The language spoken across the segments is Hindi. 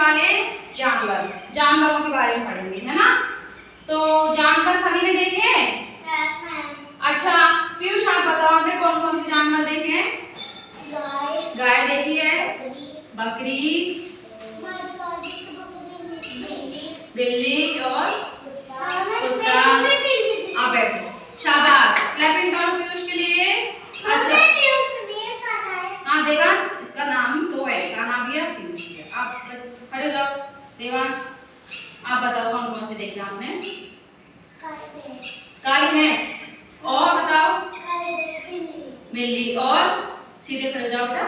वाले जानवर, जानवरों के बारे में पढ़ेंगे, है ना। तो जानवर सभी ने देखे हैं? अच्छा पीयूष आप बताओ आपने कौन कौन से जानवर देखे हैं? गाय देखी है, बकरी, बिल्ली और कुत्ता। आप बैठो, शाबाश, क्लैपिंग करो पीयूष के लिए। अच्छा हाँ देवांश, इसका नाम तो है, इसका नाम भी है पीयूष है। आप खड़े जाओ देवांश, आप बताओ कौन कौन से देखे आपने? काली भैंस, और बताओ? बिल्ली, और सीधे खड़े जाओ बेटा।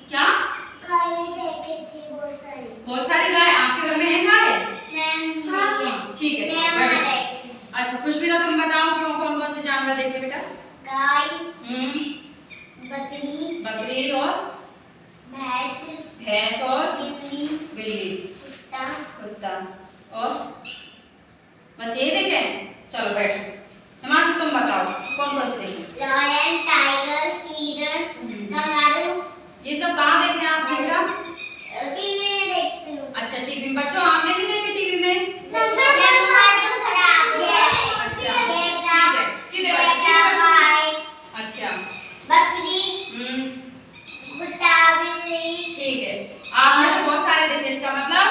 क्या? बहुत सारी गाय आपके घर में है गाय? ठीक है। अच्छा खुशबीरा तुम बताओ क्यों कौन कौन से जानवर देखे बेटा? गाय, बकरी और भैंस और बिल्ली, कुत्ता और बस ये देखे? चलो बैठो। हिमांशु तुम बताओ कौन कौन से देखे? लायन, टाइगर, हिरन, कंगारू। ये सब कहाँ देखे आप बेटा? टीवी में देखती हूँ। अच्छा टीवी में। बच्चों आपने नहीं देखे टीवी में? अच्छा ठीक है, सीधे अच्छा बकरी, कुत्ता, बिल्ली। ठीक है, आपने तो बहुत सारे देखे, इसका मतलब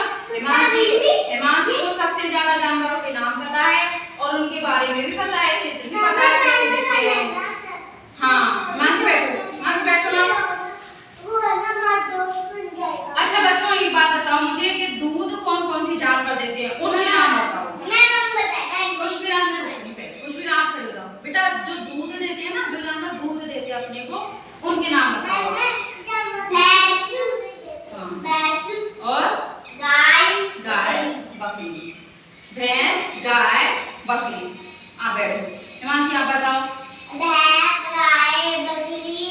हिमांशु को सबसे ज्यादा जानवरों के नाम पता है और उनके बारे में भी पता है, चित्र भी पता है कैसे दिखते हैं। हाँ हिमांशु बैठो ना। अच्छा बच्चों एक बात बताओ मुझे कि दूध कौन कौन सी जानवर देते हैं, उनके नाम बताओ। खुशबीरा से पूछूंगी, खुशबीरा आप खड़े हो जाओ बेटा। जो दूध देते हैं ना, जो जानवर दूध देते हैं अपने को, उनके नाम बताओ। और गाय बकरी, भैंस गाय बकरी। आप बैठो। हिमांशी आप बताओ। भैंस, गाय, बकरी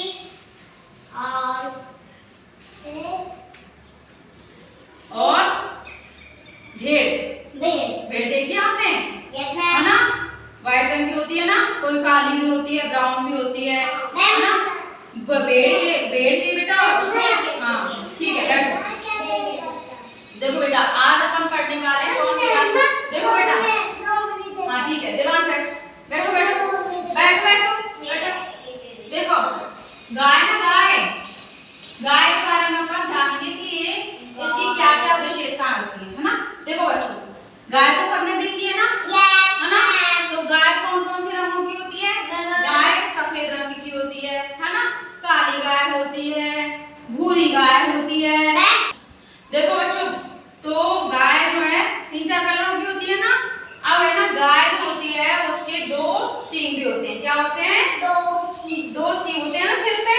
और भेड़ देखी आपने? है ना, व्हाइट रंग की होती है ना, कोई काली भी होती है, ब्राउन भी होती है ना। भेड़ के बेटा। हाँ ठीक है बैठो। देखो बेटा आज अपन पढ़ने वाले हैं कौन सी बात? देखो बेटा हाँ ठीक है देवांश बैठो देखो गाय के बारे में अपन जानेंगे कि ये इसकी क्या क्या विशेषता होती है ना। देखो बच्चों गाय तो सबने देखी है ना, है ना। तो गाय कौन कौन से रंगों की होती है? गाय सफेद रंग की होती है ना, काली गाय होती है, भूरी गाय होती है। देखो बच्चों तो गाय जो है 3-4 कलरों की होती है ना। अब है ना गाय जो होती है उसके 2 सींग भी होते हैं। क्या होते हैं? 2 सींग होते हैं ना सिर पे।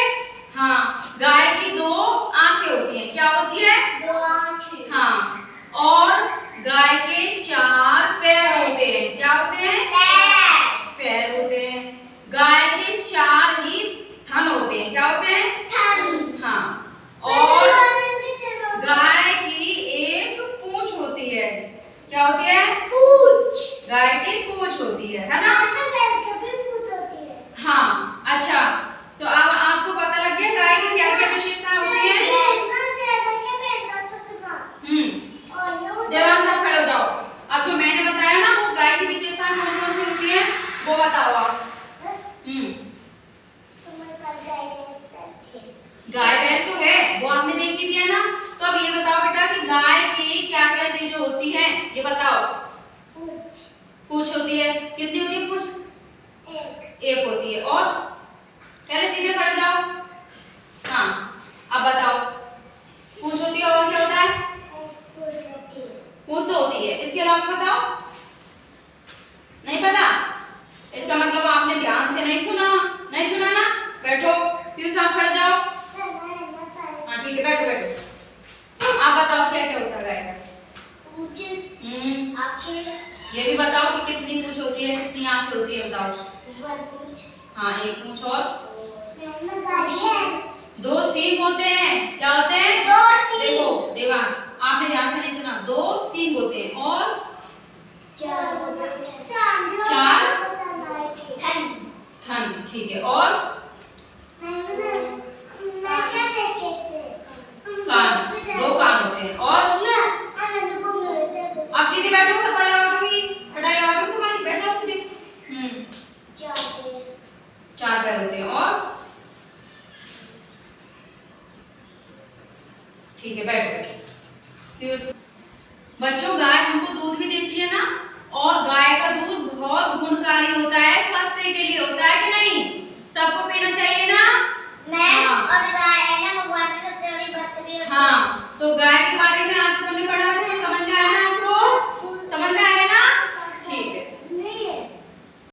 हाँ गाय की 2 आंखें होती हैं। क्या होती है? 2 आंखें। हाँ और गाय के 4 पैर होते हैं। क्या होते हैं? पैर होते हैं। गाय के 4 ही थन होते हैं। क्या होते हैं? थन। हाँ और गाय की 1 पूंछ होती है। क्या होती है? पूंछ। गाय की पूंछ होती है ना। हाँ अच्छा तो अब आपको पता लग गया गाय की क्या क्या विशेषताएं होती है? देवांश आप खड़े हो जाओ। अब जो मैंने बताया ना वो गाय की विशेषताएं कौन कौन सी होती है वो बताओ आप। गाय भैंस तो है वो आपने देखी भी है ना। तो अब ये बताओ बेटा कि गाय की क्या क्या चीजें होती हैं ये बताओ। पूंछ होती है। कितनी होती है पूंछ? 1 होती है। और पहले सीधे खड़े जाओ। हाँ अब बताओ पूंछ होती है और क्या होता है? पूंछ तो होती है, इसके अलावा बताओ। नहीं पता? इसका मतलब आपने ध्यान से नहीं सुना ना। बैठो पीयूष आप खड़े जाओ। हाँ ठीक है बैठो। आप बताओ क्या क्या होता है गाय का? ये भी बताओ कि कितनी पूंछ होती है, कितनी आंखें होती है बताओ। हाँ 1 पूंछ और 2 सींग होते हैं। क्या होते हैं? 2 सींग। देखो देवांश आपने ध्यान से नहीं सुना। 2 सींग होते हैं और 4 थन। ठीक है और कान 2 कान होते ठीक है, बैठो बैठो। बच्चों, गाय हमको दूध भी देती है ना, और गाय का दूध बहुत गुणकारी होता है, स्वास्थ्य के लिए होता है कि नहीं? सबको पीना चाहिए ना। मैं हाँ। और गाय है ना, भगवान की सबसे बड़ी भक्त भी होती है। हाँ, तो गाय